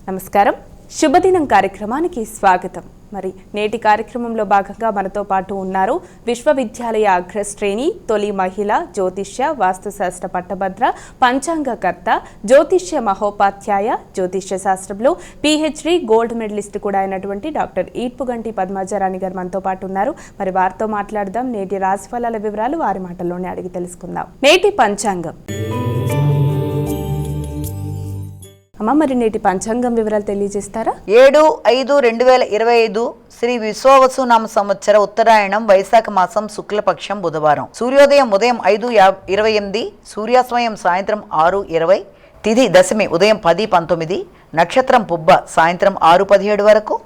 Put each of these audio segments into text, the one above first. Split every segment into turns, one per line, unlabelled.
నమస్కారం, శుభదినం కార్యక్రమానికి స్వాగతం. మరి నేటి కార్యక్రమంలో భాగంగా మనతో పాటు ఉన్నారు విశ్వవిద్యాలయ అగ్రశ్రేణి తొలి మహిళ జ్యోతిష్య వాస్తుశాస్త్ర పట్టభద్ర పంచాంగకర్త జ్యోతిష్య మహోపాధ్యాయ జ్యోతిష్య శాస్త్రంలో PhD గోల్డ్ మెడలిస్ట్ కూడా అయినటువంటి డాక్టర్ ఈడ్పుగంటి పద్మజారాణి గారు మనతో పాటు ఉన్నారు. మరి వారితో మాట్లాడదాం. నేటి రాశిఫలాల వివరాలు వారి మాటల్లోనే అడిగి తెలుసుకుందాం. నేటి పంచాంగం. అమ్మ, మరి నేటి పంచాంగం వివరాలు తెలియజేస్తారా?
7/5/2025 శ్రీ విశ్వవసునామ సంవత్సర ఉత్తరాయణం వైశాఖ మాసం శుక్లపక్షం బుధవారం. సూర్యోదయం ఉదయం 5:28, సూర్యాస్తమయం సాయంత్రం 6:20, తిథి దశమి ఉదయం 10:19, నక్షత్రం పుబ్బ సాయంత్రం 6:17 వరకు,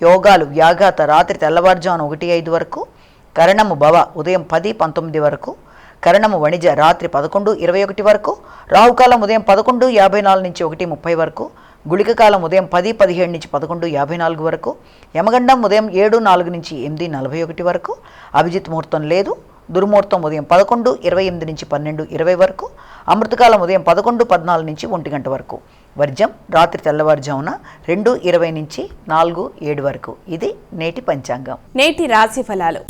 యోగాలు వ్యాఘాత రాత్రి తెల్లవారుజామున 1:05 వరకు, కరణము భవ ఉదయం 10:19 వరకు, కరణము వణిజ రాత్రి 11:21 వరకు, రాహుకాలం ఉదయం 11:54 నుంచి 1:30 వరకు, గుళిక కాలం ఉదయం 10:17 నుంచి 11:54 వరకు, యమగండం ఉదయం 7:04 నుంచి 8:41 వరకు, అభిజిత్ ముహూర్తం లేదు. దుర్ముహూర్తం ఉదయం 11:28 నుంచి 12:20 వరకు, అమృతకాలం ఉదయం 11:14 నుంచి 1 గంట వరకు, వర్జం రాత్రి తెల్లవారుజామున 2:20 నుంచి 4:07 వరకు. ఇది నేటి పంచాంగం.
నేటి రాశి ఫలాలు.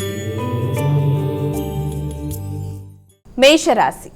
మేషరాశి.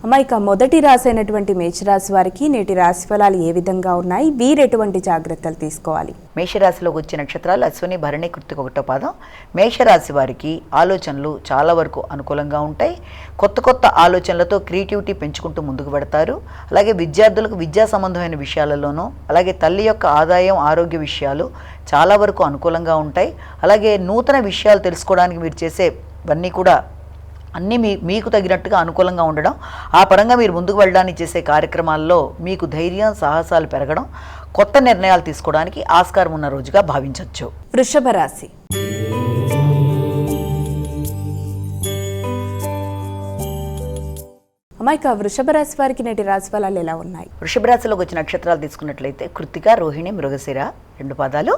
అమ్మ, ఇక మొదటి రాశి అయినటువంటి మేషరాశి వారికి నేటి రాశి ఫలాలు ఏ విధంగా ఉన్నాయి? వీరు ఎటువంటి జాగ్రత్తలు తీసుకోవాలి?
మేషరాశిలోకి వచ్చే నక్షత్రాలు అశ్విని, భరణి, కృత్తిక 1వ పాదం. మేషరాశి వారికి ఆలోచనలు చాలా వరకు అనుకూలంగా ఉంటాయి. కొత్త కొత్త ఆలోచనలతో క్రియేటివిటీ పెంచుకుంటూ ముందుకు పెడతారు. అలాగే విద్యార్థులకు విద్యా సంబంధమైన విషయాలలోనూ, అలాగే తల్లి యొక్క ఆదాయం, ఆరోగ్య విషయాలు చాలా వరకు అనుకూలంగా ఉంటాయి. అలాగే నూతన విషయాలు తెలుసుకోవడానికి మీరు చేసేవన్నీ కూడా అన్నీ మీకు తగినట్టుగా అనుకూలంగా ఉండడం, ఆ పరంగా మీరు ముందుకు వెళ్ళడానికి చేసే కార్యక్రమాల్లో మీకు ధైర్యం, సాహసాలు పెరగడం, కొత్త నిర్ణయాలు తీసుకోవడానికి ఆస్కారం ఉన్న రోజుగా భావించవచ్చు.
వృషభ రాశి. అమ్మాయిక వృషభ రాశి వారికి నేటి రాశి ఫలాలు ఎలా ఉన్నాయి?
వృషభ రాశిలోకి వచ్చిన నక్షత్రాలు తీసుకున్నట్లయితే కృత్తిక, రోహిణి, మృగశిర 2 పాదాలు.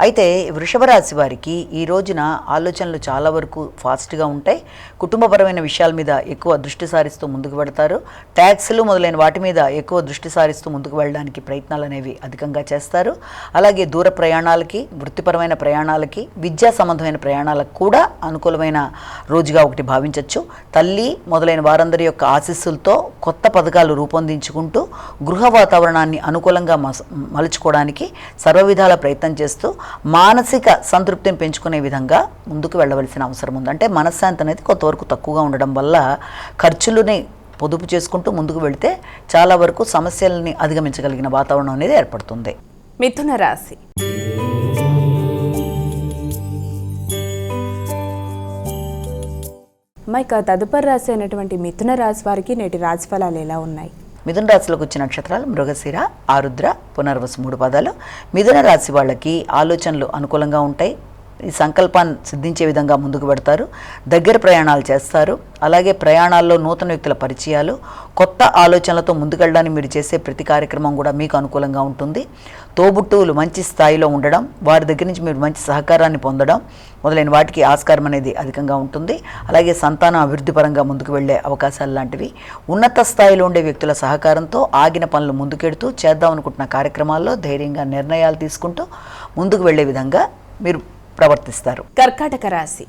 అయితే వృషభ రాశి వారికి ఈ రోజున ఆలోచనలు చాలా వరకు ఫాస్ట్గా ఉంటాయి. కుటుంబపరమైన విషయాల మీద ఎక్కువ దృష్టి సారిస్తూ ముందుకు పెడతారు. ట్యాక్స్లు మొదలైన వాటి మీద ఎక్కువ దృష్టి సారిస్తూ ముందుకు వెళ్ళడానికి ప్రయత్నాలు అనేవి అధికంగా చేస్తారు. అలాగే దూర ప్రయాణాలకి, వృత్తిపరమైన ప్రయాణాలకి, విద్యా సంబంధమైన ప్రయాణాలకు కూడా అనుకూలమైన రోజుగా ఒకటి భావించవచ్చు. తల్లి మొదలైన వారందరి యొక్క ఆశీస్సులతో కొత్త పథకాలు రూపొందించుకుంటూ గృహ వాతావరణాన్ని అనుకూలంగా మలుచుకోవడానికి సర్వవిధాల ప్రయత్నం చేస్తూ మానసిక సంతృప్తిని పెంచుకునే విధంగా ముందుకు వెళ్ళవలసిన అవసరం ఉంది. అంటే మనశ్శాంతి అనేది కొంతవరకు తక్కువగా ఉండడం వల్ల ఖర్చులని పొదుపు చేసుకుంటూ ముందుకు వెళితే చాలా వరకు సమస్యలని అధిగమించగలిగిన వాతావరణం అనేది ఏర్పడుతుంది.
మిథున రాశి. అమ్మాయిక తదుపరి రాశి అయినటువంటి మిథున రాశి వారికి నేటి రాశి ఫలాలు ఎలా ఉన్నాయి?
మిథున రాశిలోకి వచ్చిన నక్షత్రాలు మృగశిర, ఆరుద్ర, పునర్వసు 3 పాదాలు. మిథున రాశి వాళ్ళకి ఆలోచనలు అనుకూలంగా ఉంటాయి. ఈ సంకల్పాన్ని సిద్ధించే విధంగా ముందుకు పెడతారు. దగ్గర ప్రయాణాలు చేస్తారు. అలాగే ప్రయాణాల్లో నూతన వ్యక్తుల పరిచయాలు, కొత్త ఆలోచనలతో ముందుకెళ్ళడానికి మీరు చేసే ప్రతి కార్యక్రమం కూడా మీకు అనుకూలంగా ఉంటుంది. తోబుట్టువులు మంచి స్థాయిలో ఉండడం, వారి దగ్గర నుంచి మీరు మంచి సహకారాన్ని పొందడం మొదలైన వాటికి ఆస్కారం అనేది అధికంగా ఉంటుంది. అలాగే సంతానం అభివృద్ధి పరంగా ముందుకు వెళ్లే అవకాశాలు లాంటివి, ఉన్నత స్థాయిలో ఉండే వ్యక్తుల సహకారంతో ఆగిన పనులు ముందుకెడుతూ చేద్దాం అనుకుంటున్న కార్యక్రమాల్లో ధైర్యంగా నిర్ణయాలు తీసుకుంటూ ముందుకు వెళ్లే విధంగా మీరు ప్రవర్తిస్తారు.
కర్కాటక రాశి.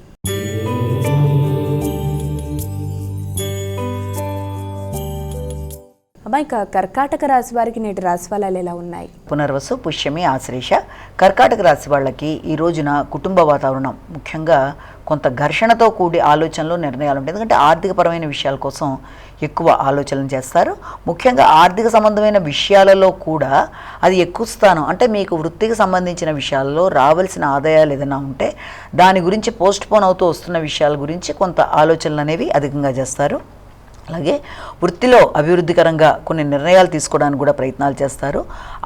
అమ్మాయిక కర్కాటక రాశి వారికి నేటి రాశి ఫలాలు ఎలా ఉన్నాయి?
పునర్వసు, పుష్యమి, ఆశ్లేష. కర్కాటక రాశి వాళ్ళకి ఈ రోజున కుటుంబ వాతావరణం ముఖ్యంగా కొంత ఘర్షణతో కూడి ఆలోచనలు, నిర్ణయాలు ఉంటాయి. ఎందుకంటే ఆర్థికపరమైన విషయాల కోసం ఎక్కువ ఆలోచనలు చేస్తారు. ముఖ్యంగా ఆర్థిక సంబంధమైన విషయాలలో కూడా అది ఎక్కువ స్థానం, అంటే మీకు వృత్తికి సంబంధించిన విషయాల్లో రావాల్సిన ఆదాయాలు ఏదైనా ఉంటే దాని గురించి పోస్ట్పోన్ అవుతూ వస్తున్న విషయాల గురించి కొంత ఆలోచనలు అనేవి అధికంగా చేస్తారు. అలాగే వృత్తిలో అభివృద్ధికరంగా కొన్ని నిర్ణయాలు తీసుకోవడానికి కూడా ప్రయత్నాలు చేస్తారు.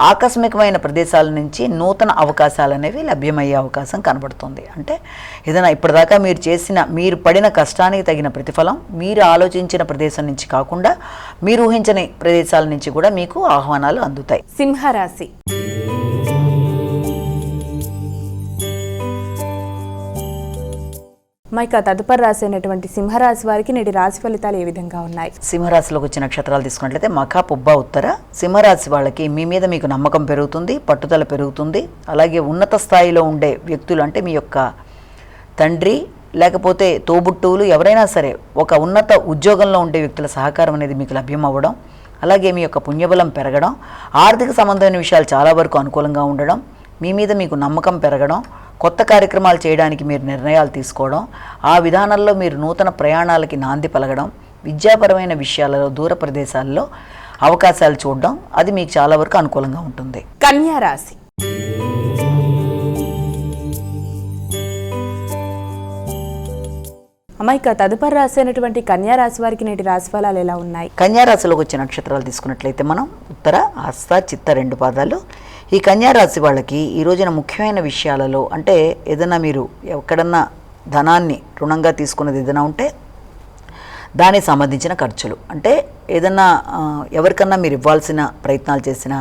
ఆకస్మికమైన ప్రదేశాల నుంచి నూతన అవకాశాలు అనేవి లభ్యమయ్యే అవకాశం కనబడుతుంది. అంటే ఏదైనా ఇప్పటిదాకా మీరు పడిన కష్టానికి తగిన ప్రతిఫలం మీరు ఆలోచించిన ప్రదేశం నుంచి కాకుండా మీరు ఊహించని ప్రదేశాల నుంచి కూడా మీకు ఆహ్వానాలు అందుతాయి.
సింహరాశి. మైక తదుపరి రాసినటువంటి సింహరాశి వారికి నేటి రాశి ఫలితాలు ఏ విధంగా ఉన్నాయి?
సింహరాశిలోకి వచ్చే నక్షత్రాలు తీసుకున్నట్లయితే మఖ, పుబ్బ, ఉత్తర. సింహరాశి వాళ్ళకి మీ మీద మీకు నమ్మకం పెరుగుతుంది, పట్టుదల పెరుగుతుంది. అలాగే ఉన్నత స్థాయిలో ఉండే వ్యక్తులు అంటే మీ యొక్క తండ్రి లేకపోతే తోబుట్టువులు ఎవరైనా సరే ఒక ఉన్నత ఉద్యోగంలో ఉండే వ్యక్తుల సహకారం అనేది మీకు లభ్యం అవ్వడం, అలాగే మీ యొక్క పుణ్యబలం పెరగడం, ఆర్థిక సంబంధమైన విషయాలు చాలా వరకు అనుకూలంగా ఉండడం, మీ మీద మీకు నమ్మకం పెరగడం, కొత్త కార్యక్రమాలు చేయడానికి మీరు నిర్ణయాలు తీసుకోవడం, ఆ విధానంలో మీరు నూతన ప్రయాణాలకి నాంది పలకడం, విద్యాపరమైన విషయాలలో దూర ప్రదేశాల్లో అవకాశాలు చూడడం, అది మీకు చాలా వరకు అనుకూలంగా ఉంటుంది.
కన్యా రాశి. అమ్మాయిక తదుపరి రాసినటువంటి కన్యా రాశి వారికి నేటి రాశి ఫలాలు ఎలా ఉన్నాయి?
కన్యా రాశిలోకి వచ్చే నక్షత్రాలు తీసుకున్నట్లయితే మనం ఉత్తర, హస్త, చిత్త 2 పాదాలు. ఈ కన్యా రాశి వాళ్ళకి ఈ రోజున ముఖ్యమైన విషయాలలో అంటే ఏదైనా మీరు ఎక్కడన్నా ధనాన్ని రుణంగా తీసుకున్నది ఏదైనా ఉంటే దానికి సంబంధించిన ఖర్చులు అంటే ఏదన్నా ఎవరికన్నా మీరు ఇవ్వాల్సిన ప్రయత్నాలు చేసినా,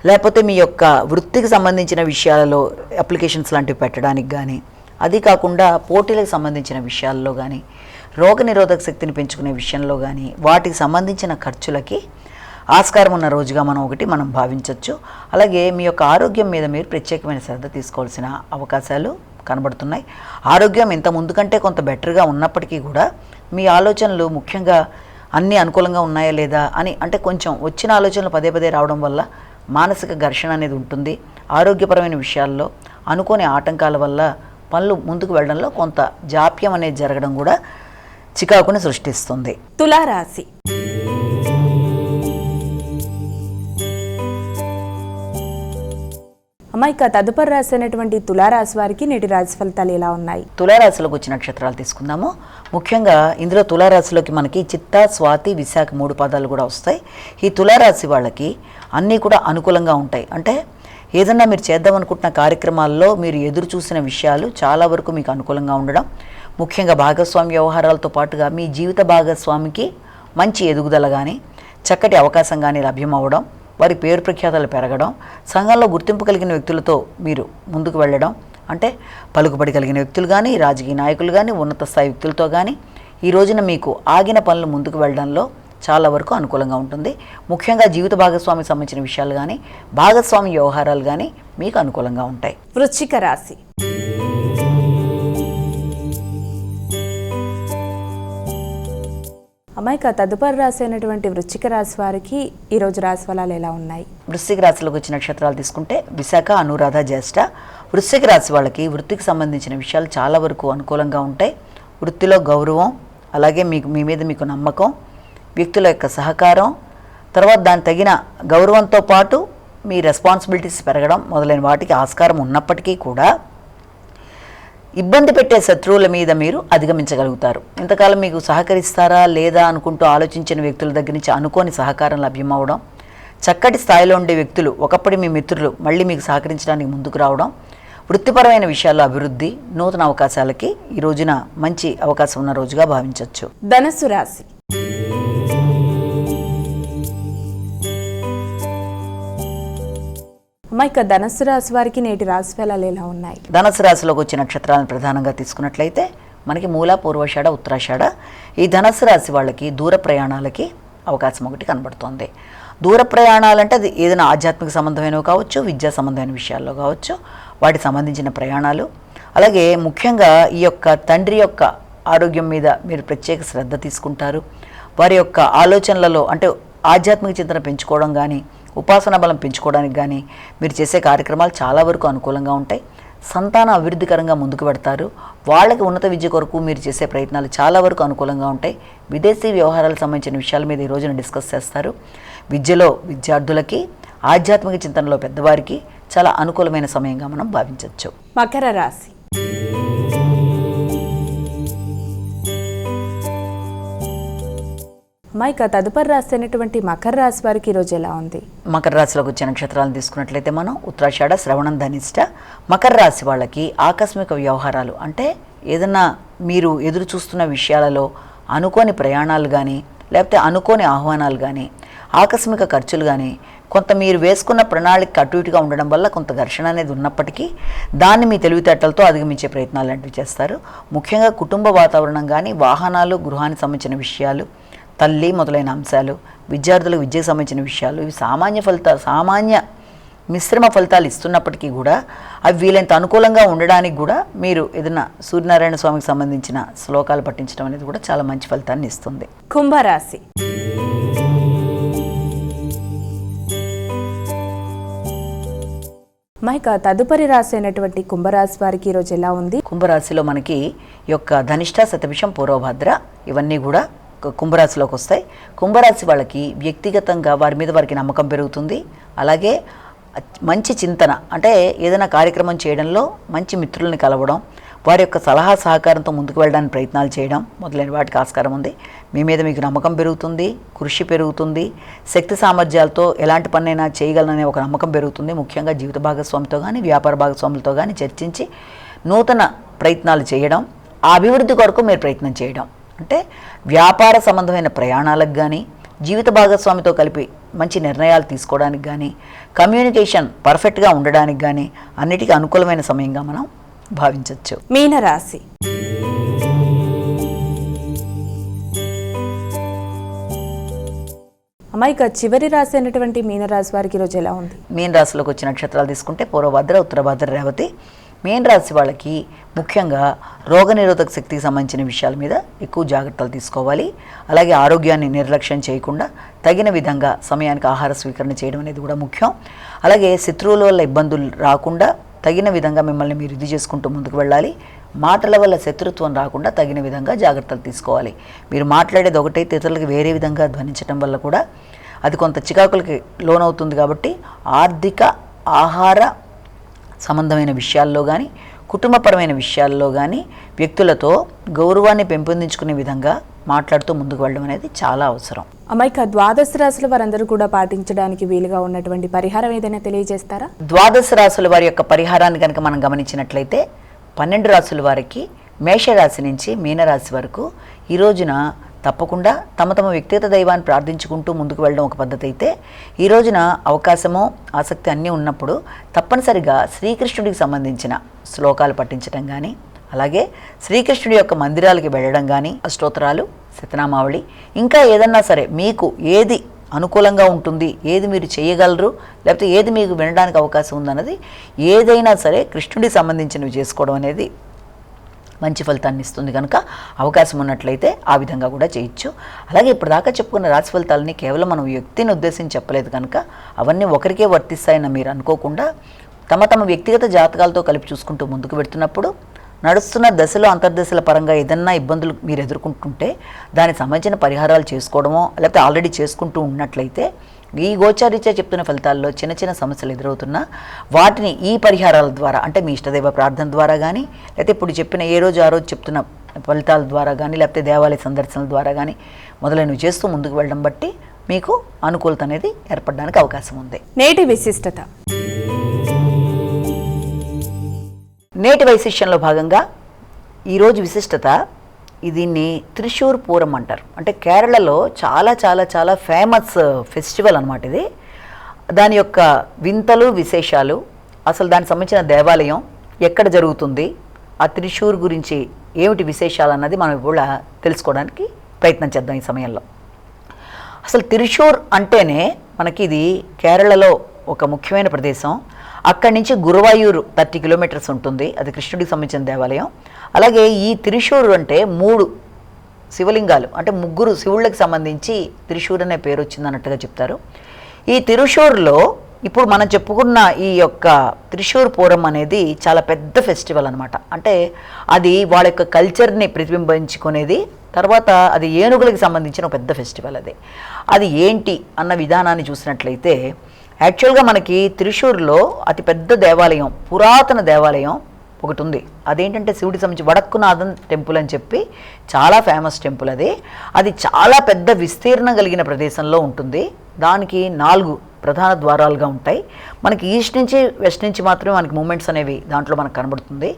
లేకపోతే మీ యొక్క వృత్తికి సంబంధించిన విషయాలలో అప్లికేషన్స్ లాంటివి పెట్టడానికి కానీ, అది కాకుండా పోటీలకు సంబంధించిన విషయాల్లో కానీ, రోగనిరోధక శక్తిని పెంచుకునే విషయంలో కానీ, వాటికి సంబంధించిన ఖర్చులకి ఆస్కారం ఉన్న రోజుగా మనం భావించవచ్చు. అలాగే మీ యొక్క ఆరోగ్యం మీద మీరు ప్రత్యేకమైన శ్రద్ధ తీసుకోవాల్సిన అవకాశాలు కనబడుతున్నాయి. ఆరోగ్యం ఇంత ముందు కంటే కొంత బెటర్గా ఉన్నప్పటికీ కూడా మీ ఆలోచనలు ముఖ్యంగా అన్నీ అనుకూలంగా ఉన్నాయా లేదా అని అంటే కొంచెం వచ్చిన ఆలోచనలు పదే పదే రావడం వల్ల మానసిక ఘర్షణ అనేది ఉంటుంది. ఆరోగ్యపరమైన విషయాల్లో అనుకోని ఆటంకాల వల్ల పనులు ముందుకు వెళ్ళడంలో కొంత జాప్యం అనేది జరగడం కూడా చికాకుని సృష్టిస్తుంది.
తులారాశి. అమ్మాయిక తదుపరి రాసినటువంటి తులారాశి వారికి నేటి రాశి ఫలితాలు ఎలా ఉన్నాయి?
తులారాశిలోకి వచ్చిన నక్షత్రాలు తీసుకుందాము. ముఖ్యంగా ఇందులో తులారాశిలోకి మనకి చిత్త, స్వాతి, విశాఖ 3 పాదాలు కూడా వస్తాయి. ఈ తులారాశి వాళ్ళకి అన్నీ కూడా అనుకూలంగా ఉంటాయి. అంటే ఏదన్నా మీరు చేద్దామనుకుంటున్న కార్యక్రమాల్లో మీరు ఎదురు చూసిన విషయాలు చాలా వరకు మీకు అనుకూలంగా ఉండడం, ముఖ్యంగా భాగస్వామి వ్యవహారాలతో పాటుగా మీ జీవిత భాగస్వామికి మంచి ఎదుగుదల కానీ, చక్కటి అవకాశం కానీ లభ్యం అవ్వడం, వారి పేరు ప్రఖ్యాతలు పెరగడం, సంఘంలో గుర్తింపు కలిగిన వ్యక్తులతో మీరు ముందుకు వెళ్ళడం, అంటే పలుకుబడి కలిగిన వ్యక్తులు కానీ, రాజకీయ నాయకులు కానీ, ఉన్నత స్థాయి వ్యక్తులతో కానీ ఈ రోజున మీకు ఆగిన పనులు ముందుకు వెళ్ళడంలో చాలా వరకు అనుకూలంగా ఉంటుంది. ముఖ్యంగా జీవిత భాగస్వామికి సంబంధించిన విషయాలు కానీ, భాగస్వామి వ్యవహారాలు కానీ మీకు అనుకూలంగా ఉంటాయి.
వృశ్చిక రాశి. అమ్మాయిక తదుపరి రాశి అయినటువంటి వృశ్చిక రాశి వారికి ఈరోజు రాశి ఫలాలు ఎలా ఉన్నాయి?
వృశ్చిక రాశిలోకి వచ్చిన నక్షత్రాలు తీసుకుంటే విశాఖ, అనురాధ, జ్యేష్ఠ. వృశ్చిక రాశి వాళ్ళకి వృత్తికి సంబంధించిన విషయాలు చాలా వరకు అనుకూలంగా ఉంటాయి. వృత్తిలో గౌరవం, అలాగే మీ మీద మీకు నమ్మకం, వ్యక్తుల యొక్క సహకారం, తర్వాత దాని తగిన గౌరవంతో పాటు మీ రెస్పాన్సిబిలిటీస్ పెరగడం మొదలైన వాటికి ఆస్కారం ఉన్నప్పటికీ కూడా ఇబ్బంది పెట్టే శత్రువుల మీద మీరు అధిగమించగలుగుతారు. ఇంతకాలం మీకు సహకరిస్తారా లేదా అనుకుంటూ ఆలోచించిన వ్యక్తుల దగ్గర నుంచి అనుకోని సహకారం లభ్యం అవ్వడం, చక్కటి స్థాయిలో ఉండే వ్యక్తులు ఒకప్పటి మీ మిత్రులు మళ్ళీ మీకు సహకరించడానికి ముందుకు రావడం, వృత్తిపరమైన విషయాల్లో అభివృద్ధి, నూతన అవకాశాలకి ఈ రోజున మంచి అవకాశం ఉన్న రోజుగా భావించవచ్చు.
ధనుస్సు రాశి. అమ్మాయిక ధనుస్సు రాశి వారికి నేటి రాశి ఫలాలు ఎలా ఉన్నాయి?
ధనుస్సు రాశిలోకి వచ్చే నక్షత్రాలను ప్రధానంగా తీసుకున్నట్లయితే మనకి మూల, పూర్వాషాఢ, ఉత్తరాషాఢ. ఈ ధనుస్సు రాశి వాళ్ళకి దూర ప్రయాణాలకి అవకాశం ఒకటి కనబడుతోంది. దూర ప్రయాణాలంటే అది ఏదైనా ఆధ్యాత్మిక సంబంధమైనవి కావచ్చు, విద్యా సంబంధమైన విషయాల్లో కావచ్చు, వాటికి సంబంధించిన ప్రయాణాలు. అలాగే ముఖ్యంగా ఈ యొక్క తండ్రి యొక్క ఆరోగ్యం మీద మీరు ప్రత్యేక శ్రద్ధ తీసుకుంటారు. వారి యొక్క ఆలోచనలలో అంటే ఆధ్యాత్మిక చింతన పెంచుకోవడం కానీ, ఉపాసన బలం పెంచుకోవడానికి కానీ మీరు చేసే కార్యక్రమాలు చాలా వరకు అనుకూలంగా ఉంటాయి. సంతాన అభివృద్ధికరంగా ముందుకు పెడతారు. వాళ్ళకి ఉన్నత విద్య కొరకు మీరు చేసే ప్రయత్నాలు చాలా వరకు అనుకూలంగా ఉంటాయి. విదేశీ వ్యవహారాలకు సంబంధించిన విషయాల మీద ఈ రోజున డిస్కస్ చేస్తారు. విద్యలో విద్యార్థులకి, ఆధ్యాత్మిక చింతనలో పెద్దవారికి చాలా అనుకూలమైన సమయంగా మనం భావించవచ్చు.
మకర రాశి. అమ్మాయిక తదుపరి రాశి అయినటువంటి మకర రాశి వారికి ఈరోజు ఎలా ఉంది?
మకర రాశిలోకి వచ్చే నక్షత్రాలను తీసుకున్నట్లయితే మనం ఉత్తరాషాఢ, శ్రవణం, ధనిష్ట. మకర రాశి వాళ్ళకి ఆకస్మిక వ్యవహారాలు అంటే ఏదన్నా మీరు ఎదురు చూస్తున్న విషయాలలో అనుకోని ప్రయాణాలు కానీ, లేకపోతే అనుకోని ఆహ్వానాలు కానీ, ఆకస్మిక ఖర్చులు కానీ కొంత మీరు వేసుకున్న ప్రణాళిక అటు ఇటుగా ఉండడం వల్ల కొంత ఘర్షణ అనేది ఉన్నప్పటికీ దాన్ని మీ తెలివితేటలతో అధిగమించే ప్రయత్నాలు లాంటివి చేస్తారు. ముఖ్యంగా కుటుంబ వాతావరణం కానీ, వాహనాలు, గృహానికి సంబంధించిన విషయాలు, తల్లి మొదలైన అంశాలు, విద్యార్థులకు విద్యకు సంబంధించిన విషయాలు, ఇవి సామాన్య మిశ్రమ ఫలితాలు ఇస్తున్నప్పటికీ కూడా అవి వీలైనంత అనుకూలంగా ఉండడానికి కూడా మీరు ఏదైనా సూర్యనారాయణ స్వామికి సంబంధించిన శ్లోకాలు పఠించడం అనేది కూడా చాలా మంచి ఫలితాన్ని ఇస్తుంది.
కుంభరాశి. మైక తదుపరి రాశి అయినటువంటి కుంభరాశి వారికి ఈరోజు ఎలా ఉంది?
కుంభరాశిలో మనకి ఈ యొక్క ధనిష్ట, శతభిషం, పూర్వభద్ర ఇవన్నీ కూడా కుంభరాశిలోకి వస్తాయి. కుంభరాశి వాళ్ళకి వ్యక్తిగతంగా వారి మీద వారికి నమ్మకం పెరుగుతుంది. అలాగే మంచి చింతన, అంటే ఏదైనా కార్యక్రమం చేయడంలో మంచి మిత్రుల్ని కలవడం, వారి యొక్క సలహా సహకారంతో ముందుకు వెళ్ళడానికి ప్రయత్నాలు చేయడం మొదలైన వాటికి ఆస్కారం ఉంది. మీ మీద మీకు నమ్మకం పెరుగుతుంది, కృషి పెరుగుతుంది, శక్తి సామర్థ్యాలతో ఎలాంటి పనైనా చేయగలననే ఒక నమ్మకం పెరుగుతుంది. ముఖ్యంగా జీవిత భాగస్వామితో కానీ, వ్యాపార భాగస్వాములతో కానీ చర్చించి నూతన ప్రయత్నాలు చేయడం, ఆ అభివృద్ధి కొరకు మీరు ప్రయత్నం చేయడం, అంటే వ్యాపార సంబంధమైన ప్రయాణాలకు కానీ, జీవిత భాగస్వామితో కలిపి మంచి నిర్ణయాలు తీసుకోవడానికి కానీ, కమ్యూనికేషన్ పర్ఫెక్ట్గా ఉండడానికి కానీ అన్నిటికీ అనుకూలమైన సమయంగా మనం భావించవచ్చు.
మీనరాశి. అమ్మాయిక చివరి రాశి అయినటువంటి మీనరాశి వారికి ఈరోజు ఎలా ఉంది?
మీన రాశిలోకి వచ్చిన నక్షత్రాలు తీసుకుంటే పూర్వభద్ర, ఉత్తరభద్ర, రేవతి. మీన రాశి వాళ్ళకి ముఖ్యంగా రోగనిరోధక శక్తికి సంబంధించిన విషయాల మీద ఎక్కువ జాగ్రత్తలు తీసుకోవాలి. అలాగే ఆరోగ్యాన్ని నిర్లక్ష్యం చేయకుండా తగిన విధంగా సమయానికి ఆహార స్వీకరణ చేయడం అనేది కూడా ముఖ్యం. అలాగే శత్రువుల వల్ల ఇబ్బందులు రాకుండా తగిన విధంగా మిమ్మల్ని మీరు ఇది చేసుకుంటూ ముందుకు వెళ్ళాలి. మాటల వల్ల శత్రుత్వం రాకుండా తగిన విధంగా జాగ్రత్తలు తీసుకోవాలి. మీరు మాట్లాడేది ఒకటైతే ఇతరులకు వేరే విధంగా ధ్వనించడం వల్ల కూడా అది కొంత చికాకులకి లోనవుతుంది. కాబట్టి ఆర్థిక, ఆహార సంబంధమైన విషయాల్లో కానీ, కుటుంబపరమైన విషయాల్లో కానీ వ్యక్తులతో గౌరవాన్ని పెంపొందించుకునే విధంగా మాట్లాడుతూ ముందుకు వెళ్ళడం అనేది చాలా అవసరం.
అమ్మాయిక ద్వాదశ రాశుల వారందరూ కూడా పాటించడానికి వీలుగా ఉన్నటువంటి పరిహారం ఏదైనా తెలియజేస్తారా?
ద్వాదశ రాశుల వారి యొక్క పరిహారాన్ని కనుక మనం గమనించినట్లయితే 12 రాశుల వారికి మేషరాశి నుంచి మీనరాశి వరకు ఈ రోజున తప్పకుండా తమ తమ వ్యక్తిగత దైవాన్ని ప్రార్థించుకుంటూ ముందుకు వెళ్ళడం ఒక పద్ధతి అయితే, ఈ రోజున అవకాశమో ఆసక్తి అన్నీ ఉన్నప్పుడు తప్పనిసరిగా శ్రీకృష్ణుడికి సంబంధించిన శ్లోకాలు పఠించడం కానీ, అలాగే శ్రీకృష్ణుడి యొక్క మందిరాలకి వెళ్ళడం కానీ, అష్టోత్తరాలు, శతనామావళి, ఇంకా ఏదన్నా సరే మీకు ఏది అనుకూలంగా ఉంటుంది, ఏది మీరు చేయగలరు, లేకపోతే ఏది మీకు వినడానికి అవకాశం ఉందన్నది ఏదైనా సరే కృష్ణుడికి సంబంధించినవి చేసుకోవడం అనేది మంచి ఫలితాన్ని ఇస్తుంది. కనుక అవకాశం ఉన్నట్లయితే ఆ విధంగా కూడా చేయొచ్చు. అలాగే ఇప్పుడు దాకా చెప్పుకున్న రాశి ఫలితాలని కేవలం మనం వ్యక్తిని ఉద్దేశించి చెప్పలేదు కనుక అవన్నీ ఒకరికే వర్తిస్తాయని మీరు అనుకోకుండా తమ తమ వ్యక్తిగత జాతకాలతో కలిపి చూసుకుంటూ ముందుకు పెడుతున్నప్పుడు నడుస్తున్న దశలో అంతర్దశల పరంగా ఏదన్నా ఇబ్బందులు మీరు ఎదుర్కొంటుంటే దానికి సంబంధించిన పరిహారాలు చేసుకోవడమో లేకపోతే ఆల్రెడీ చేసుకుంటూ ఉన్నట్లయితే ఈ గోచారీత్యా చెప్తున్న ఫలితాల్లో చిన్న చిన్న సమస్యలు ఎదురవుతున్నా వాటిని ఈ పరిహారాల ద్వారా, అంటే మీ ఇష్టదైవ ప్రార్థన ద్వారా కానీ, లేకపోతే ఇప్పుడు చెప్పిన ఏ రోజు ఆ రోజు చెప్తున్న ఫలితాల ద్వారా కానీ, లేకపోతే దేవాలయ సందర్శనల ద్వారా కానీ మొదలైనవి చేస్తూ ముందుకు వెళ్ళడం బట్టి మీకు అనుకూలత అనేది ఏర్పడడానికి అవకాశం ఉంది.
నేటి విశిష్టత.
నేటి వైశిష్యంలో భాగంగా ఈరోజు విశిష్టత, దీన్ని త్రిశూర్ పూరం అంటారు. అంటే కేరళలో చాలా చాలా చాలా ఫేమస్ ఫెస్టివల్ అన్నమాట ఇది. దాని యొక్క వింతలు, విశేషాలు, అసలు దానికి సంబంధించిన దేవాలయం ఎక్కడ జరుగుతుంది, ఆ త్రిశూర్ గురించి ఏమిటి విశేషాలు అన్నది మనం కూడా తెలుసుకోవడానికి ప్రయత్నం చేద్దాం ఈ సమయంలో. అసలు త్రిశూర్ అంటేనే మనకి ఇది కేరళలో ఒక ముఖ్యమైన ప్రదేశం. అక్కడి నుంచి గురువాయూరు 30 కిలోమీటర్స్ ఉంటుంది. అది కృష్ణుడికి సంబంధించిన దేవాలయం. అలాగే ఈ త్రిశూర్ అంటే 3 శివలింగాలు, అంటే 3 శివుళ్ళకి సంబంధించి త్రిశూర్ అనే పేరు వచ్చిందన్నట్టుగా చెప్తారు. ఈ త్రిశూర్లో ఇప్పుడు మనం చెప్పుకున్న ఈ యొక్క త్రిశూర్ పూరం అనేది చాలా పెద్ద ఫెస్టివల్ అనమాట. అంటే అది వాళ్ళ యొక్క కల్చర్ని ప్రతిబింబించుకునేది. తర్వాత అది ఏనుగులకు సంబంధించిన ఒక పెద్ద ఫెస్టివల్. అది ఏంటి అన్న విధానాన్ని చూసినట్లయితే యాక్చువల్గా మనకి త్రిశూర్లో అతిపెద్ద దేవాలయం, పురాతన దేవాలయం ఒకటి ఉంది. అదేంటంటే శివుడికి సంబంధించి వడక్కునాథన్ టెంపుల్ అని చెప్పి చాలా ఫేమస్ టెంపుల్. అది చాలా పెద్ద విస్తీర్ణం కలిగిన ప్రదేశంలో ఉంటుంది. దానికి 4 ప్రధాన ద్వారాలుగా ఉంటాయి. మనకి ఈస్ట్ నుంచి వెస్ట్ నుంచి మాత్రమే మనకి మూమెంట్స్ అనేవి దాంట్లో మనకు కనబడుతుంది.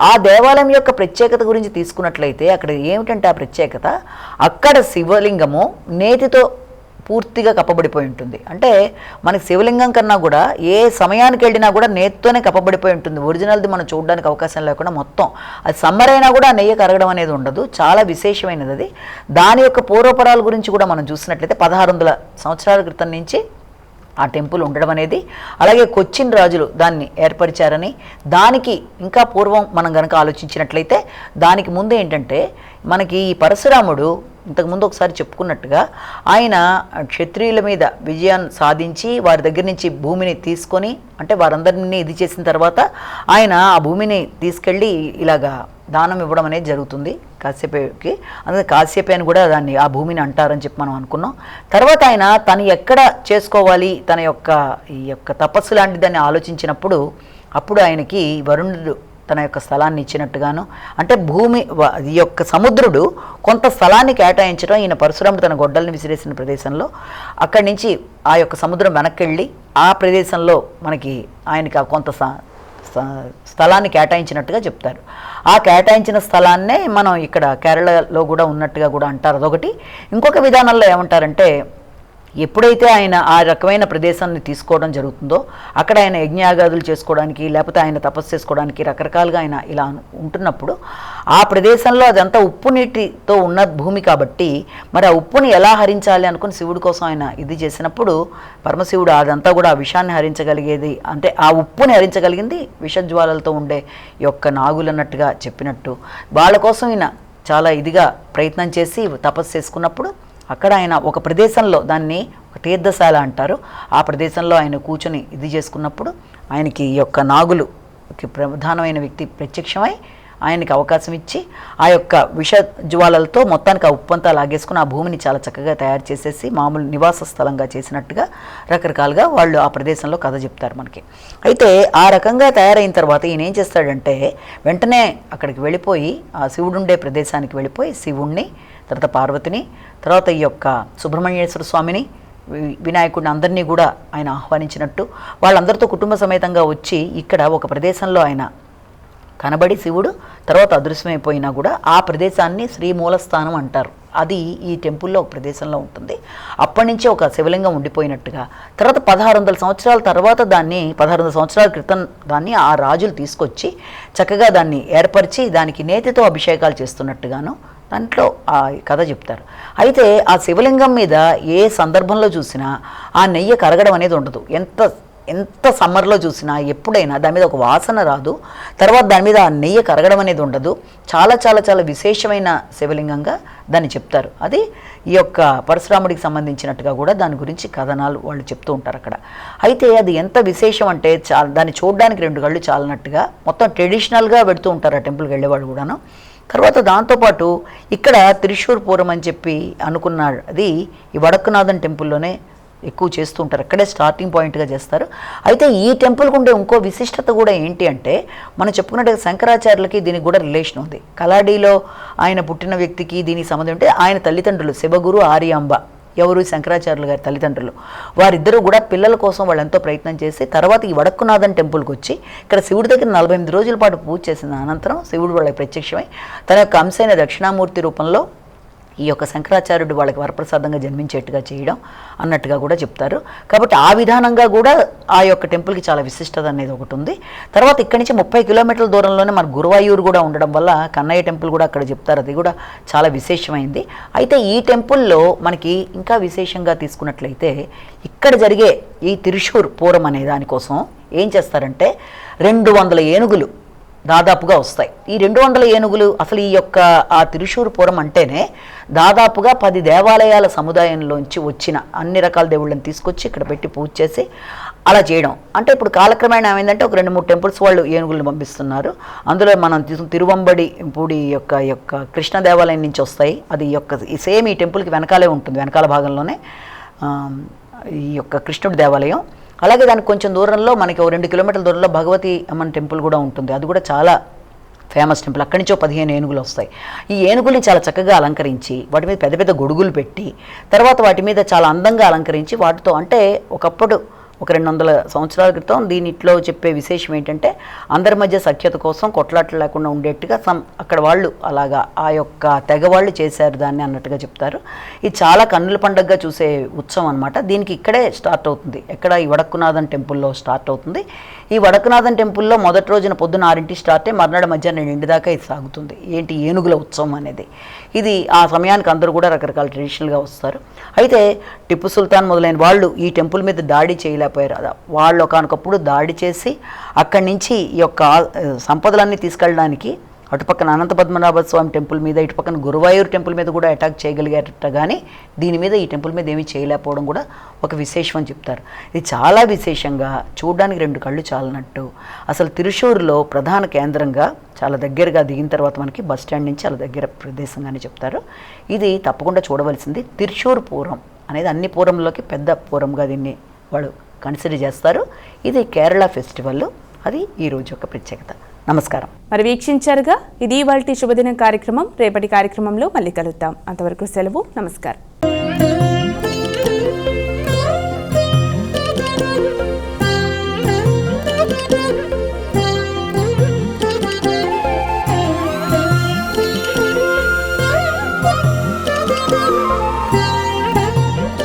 ఆ దేవాలయం యొక్క ప్రత్యేకత గురించి తీసుకున్నట్లయితే అక్కడ ఏమిటంటే ఆ ప్రత్యేకత, అక్కడ శివలింగము నేతితో పూర్తిగా కప్పబడిపోయి ఉంటుంది. అంటే మనకి శివలింగం కన్నా కూడా ఏ సమయానికి వెళ్ళినా కూడా నేతితోనే కప్పబడిపోయి ఉంటుంది. ఒరిజినల్ది మనం చూడడానికి అవకాశం లేకుండా మొత్తం అది సమ్మర్ అయినా కూడా ఆ నెయ్యి కరగడం అనేది ఉండదు. చాలా విశేషమైనది అది. దాని యొక్క పూర్వపరాల గురించి కూడా మనం చూసినట్లయితే 1600 సంవత్సరాల క్రితం నుంచి ఆ టెంపుల్ ఉండడం అనేది, అలాగే కొచ్చిన్ రాజులు దాన్ని ఏర్పరిచారని, దానికి ఇంకా పూర్వం మనం కనుక ఆలోచించినట్లయితే దానికి ముందు ఏంటంటే మనకి ఈ పరశురాముడు ఇంతకుముందు ఒకసారి చెప్పుకున్నట్టుగా ఆయన క్షత్రియుల మీద విజయాన్ని సాధించి వారి దగ్గర నుంచి భూమిని తీసుకొని, అంటే వారందరినీ ఇది చేసిన తర్వాత ఆయన ఆ భూమిని తీసుకెళ్ళి ఇలాగా దానం ఇవ్వడం అనేది జరుగుతుంది కాశ్యపేకి. అందుకే కాశ్యపే అని కూడా దాన్ని ఆ భూమిని అంటారని చెప్పి మనం అనుకున్నాం. తర్వాత ఆయన తను ఎక్కడ చేసుకోవాలి తన ఈ యొక్క తపస్సు లాంటి దాన్ని ఆలోచించినప్పుడు అప్పుడు ఆయనకి వరుణుడు తన యొక్క స్థలాన్ని ఇచ్చినట్టుగాను, అంటే భూమి ఈ యొక్క సముద్రుడు కొంత స్థలాన్ని కేటాయించడం, ఈయన పరశురాముడు తన గొడ్డల్ని విసిరేసిన ప్రదేశంలో అక్కడి నుంచి ఆ యొక్క సముద్రం వెనక్కి వెళ్ళి ఆ ప్రదేశంలో మనకి ఆయనకి కొంత స్థలాన్ని కేటాయించినట్టుగా చెప్తారు. ఆ కేటాయించిన స్థలాన్నే మనం ఇక్కడ కేరళలో కూడా ఉన్నట్టుగా కూడా అంటారు. అదొకటి. ఇంకొక విధానంలో ఏమంటారంటే ఎప్పుడైతే ఆయన ఆ రకమైన ప్రదేశాన్ని తీసుకోవడం జరుగుతుందో అక్కడ ఆయన యజ్ఞయాగాదులు చేసుకోవడానికి లేకపోతే ఆయన తపస్సు చేసుకోవడానికి రకరకాలుగా ఆయన ఇలా ఉంటున్నప్పుడు ఆ ప్రదేశంలో అదంతా ఉప్పు నీటితో ఉన్న భూమి కాబట్టి మరి ఆ ఉప్పుని ఎలా హరించాలి అనుకుని శివుడి కోసం ఆయన ఇది చేసినప్పుడు పరమశివుడు అదంతా కూడా ఆ విషాన్ని హరించగలిగేది, అంటే ఆ ఉప్పుని హరించగలిగింది విషజ్వాలలతో ఉండే యొక్క నాగులు అన్నట్టుగా చెప్పినట్టు వాళ్ళ కోసం ఈయన చాలా ఇదిగా ప్రయత్నం చేసి తపస్సు చేసుకున్నప్పుడు అక్కడ ఆయన ఒక ప్రదేశంలో దాన్ని ఒక తీర్థశాల అంటారు, ఆ ప్రదేశంలో ఆయన కూర్చొని ఇది చేసుకున్నప్పుడు ఆయనకి ఈ యొక్క నాగులుకి ప్రధానమైన వ్యక్తి ప్రత్యక్షమై ఆయనకి అవకాశం ఇచ్చి ఆ యొక్క విష జ్వాలలతో మొత్తానికి ఆ ఉప్పంతా లాగేసుకుని ఆ భూమిని చాలా చక్కగా తయారు చేసేసి మామూలు నివాస స్థలంగా చేసినట్టుగా రకరకాలుగా వాళ్ళు ఆ ప్రదేశంలో కథ చెప్తారు మనకి. అయితే ఆ రకంగా తయారైన తర్వాత ఈయన ఏం చేస్తాడంటే వెంటనే అక్కడికి వెళ్ళిపోయి ఆ శివుడుండే ప్రదేశానికి వెళ్ళిపోయి శివుణ్ణి, తర్వాత పార్వతిని, తర్వాత ఈ యొక్క సుబ్రహ్మణ్యేశ్వర స్వామిని, వినాయకుడిని అందరినీ కూడా ఆయన ఆహ్వానించినట్టు వాళ్ళందరితో కుటుంబ సమేతంగా వచ్చి ఇక్కడ ఒక ప్రదేశంలో ఆయన కనబడి శివుడు తర్వాత అదృశ్యమైపోయినా కూడా ఆ ప్రదేశాన్ని శ్రీమూలస్థానం అంటారు. అది ఈ టెంపుల్లో ఒక ప్రదేశంలో ఉంటుంది. అప్పటి నుంచి ఒక శివలింగం ఉండిపోయినట్టుగా, తర్వాత 1600 సంవత్సరాల తర్వాత దాన్ని 1600 సంవత్సరాల క్రితం దాన్ని ఆ రాజులు తీసుకొచ్చి చక్కగా దాన్ని ఏర్పరిచి దానికి నేతితో అభిషేకాలు చేస్తున్నట్టుగాను దాంట్లో ఆ కథ చెప్తారు. అయితే ఆ శివలింగం మీద ఏ సందర్భంలో చూసినా ఆ నెయ్యి కరగడం అనేది ఉండదు. ఎంత సమ్మర్లో చూసినా ఎప్పుడైనా దాని మీద ఒక వాసన రాదు, తర్వాత దాని మీద ఆ నెయ్యి కరగడం అనేది ఉండదు. చాలా చాలా చాలా విశేషమైన శివలింగంగా దాన్ని చెప్తారు. అది ఈ యొక్క పరశురాముడికి సంబంధించినట్టుగా కూడా దాని గురించి కథనాలు వాళ్ళు చెప్తూ ఉంటారు అక్కడ. అయితే అది ఎంత విశేషం అంటే దాన్ని చూడడానికి 2 కళ్ళు చాలన్నట్టుగా మొత్తం ట్రెడిషనల్గా పెడుతూ ఉంటారు ఆ టెంపుల్కి వెళ్ళేవాడు కూడాను. తర్వాత దాంతోపాటు ఇక్కడ త్రిశూర్పురం అని చెప్పి అనుకున్నాడు, అది ఈ వడక్కునాథన్ టెంపుల్లోనే ఎక్కువ చేస్తూ ఉంటారు, అక్కడే స్టార్టింగ్ పాయింట్గా చేస్తారు. అయితే ఈ టెంపుల్కి ఉండే ఇంకో విశిష్టత కూడా ఏంటి అంటే మనం చెప్పుకున్నట్టుగా శంకరాచార్యులకి దీనికి కూడా రిలేషన్ ఉంది. కలాడీలో ఆయన పుట్టిన వ్యక్తికి దీనికి సంబంధం ఉంటే ఆయన తల్లిదండ్రులు శివగురు ఆర్యాంబ, ఎవరు శంకరాచార్యులు గారి తల్లిదండ్రులు, వారిద్దరూ కూడా పిల్లల కోసం వాళ్ళు ఎంతో ప్రయత్నం చేసి తర్వాత ఈ వడక్కునాథన్ టెంపుల్కి వచ్చి ఇక్కడ శివుడి దగ్గర 48 రోజుల పాటు పూజ చేసిన అనంతరం శివుడు వాళ్ళకి ప్రత్యక్షమై తన యొక్క అంశైన దక్షిణామూర్తి రూపంలో ఈ యొక్క శంకరాచార్యుడు వాళ్ళకి వరప్రసాదంగా జన్మించేట్టుగా చేయడం అన్నట్టుగా కూడా చెప్తారు. కాబట్టి ఆ విధానంగా కూడా ఆ యొక్క టెంపుల్కి చాలా విశిష్టత అనేది ఒకటి ఉంది. తర్వాత ఇక్కడి నుంచి 30 కిలోమీటర్ల దూరంలోనే మన గురువాయూరు కూడా ఉండడం వల్ల కన్నయ్య టెంపుల్ కూడా అక్కడ చెప్తారు, అది కూడా చాలా విశేషమైంది. అయితే ఈ టెంపుల్లో మనకి ఇంకా విశేషంగా తీసుకున్నట్లయితే ఇక్కడ జరిగే ఈ త్రిశూర్ పూరం అనే దానికోసం ఏం చేస్తారంటే 200 ఏనుగులు దాదాపుగా వస్తాయి. ఈ 200 ఏనుగులు అసలు ఈ యొక్క ఆ త్రిశూర్పురం అంటేనే దాదాపుగా 10 దేవాలయాల సముదాయంలోంచి వచ్చిన అన్ని రకాల దేవుళ్ళని తీసుకొచ్చి ఇక్కడ పెట్టి పూజ చేసి అలా చేయడం. అంటే ఇప్పుడు కాలక్రమేణా ఏమైందంటే ఒక 2-3 టెంపుల్స్ వాళ్ళు ఏనుగులను పంపిస్తున్నారు. అందులో మనం తిరువంబడి పూడి యొక్క కృష్ణ దేవాలయం నుంచి వస్తాయి. అది సేమ్ ఈ టెంపుల్కి వెనకాలే ఉంటుంది, వెనకాల భాగంలోనే ఈ యొక్క కృష్ణుడి దేవాలయం. అలాగే దానికి కొంచెం దూరంలో మనకి 2 కిలోమీటర్ల దూరంలో భగవతి అమ్మన్ టెంపుల్ కూడా ఉంటుంది, అది కూడా చాలా ఫేమస్ టెంపుల్. అక్కడి నుంచో 15 ఏనుగులు వస్తాయి. ఈ ఏనుగుల్ని చాలా చక్కగా అలంకరించి వాటి మీద పెద్ద పెద్ద గొడుగులు పెట్టి తర్వాత వాటి మీద చాలా అందంగా అలంకరించి వాటితో, అంటే ఒకప్పుడు ఒక 200 సంవత్సరాల క్రితం దీనిట్లో చెప్పే విశేషం ఏంటంటే అందరి మధ్య సఖ్యత కోసం కొట్లాటలు లేకుండా ఉండేట్టుగా అక్కడ వాళ్ళు అలాగా ఆ యొక్క తెగ వాళ్ళు చేశారు దాన్ని అన్నట్టుగా చెప్తారు. ఇది చాలా కన్నుల పండుగగా చూసే ఉత్సవం అనమాట. దీనికి ఇక్కడే స్టార్ట్ అవుతుంది. ఎక్కడ ఈ వడక్కునాథన్ టెంపుల్లో స్టార్ట్ అవుతుంది. ఈ వడక్కునాథన్ టెంపుల్లో మొదటి రోజున పొద్దున్న 6 స్టార్ట్ అయ్యి మర్నాడు మధ్యాహ్నం 2 దాకా ఇది సాగుతుంది. ఏంటి ఏనుగుల ఉత్సవం అనేది. ఇది ఆ సమయానికి అందరూ కూడా రకరకాల ట్రెడిషనల్గా వస్తారు. అయితే టిప్పు సుల్తాన్ మొదలైన వాళ్ళు ఈ టెంపుల్ మీద దాడి చేయలేకపోయారు. వాళ్ళు ఒకనొకప్పుడు దాడి చేసి అక్కడి నుంచి ఈ యొక్క సంపదలన్నీ తీసుకెళ్ళడానికి అటుపక్కన అనంత పద్మనాభ స్వామి టెంపుల్ మీద, ఇటుపక్కన గురువాయూర్ టెంపుల్ మీద కూడా అటాక్ చేయగలిగారట. కానీ దీని మీద ఈ టెంపుల్ మీద ఏమీ చేయలేకపోవడం కూడా ఒక విశేషం అని చెప్తారు. ఇది చాలా విశేషంగా చూడడానికి 2 కళ్ళు చాలనట్టు. అసలు తిరుషూరులో ప్రధాన కేంద్రంగా చాలా దగ్గరగా దిగిన తర్వాత మనకి బస్ స్టాండ్ నుంచి చాలా దగ్గర ప్రదేశంగానే చెప్తారు. ఇది తప్పకుండా చూడవలసింది. తిరుషూర్ పూరం అనేది అన్ని పూరంలోకి పెద్ద పూరంగా దీన్ని వాళ్ళు కన్సిడర్ చేస్తారు. ఇది కేరళ ఫెస్టివల్. అది ఈ రోజు యొక్క ప్రత్యేకత. నమస్కారం.
మరి వీక్షించారుగా, ఇది ఇవాల్టి శుభదినం కార్యక్రమం. రేపటి కార్యక్రమంలో మళ్ళీ కలుద్దాం. అంతవరకు సెలవు. నమస్కారం.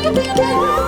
Thank you.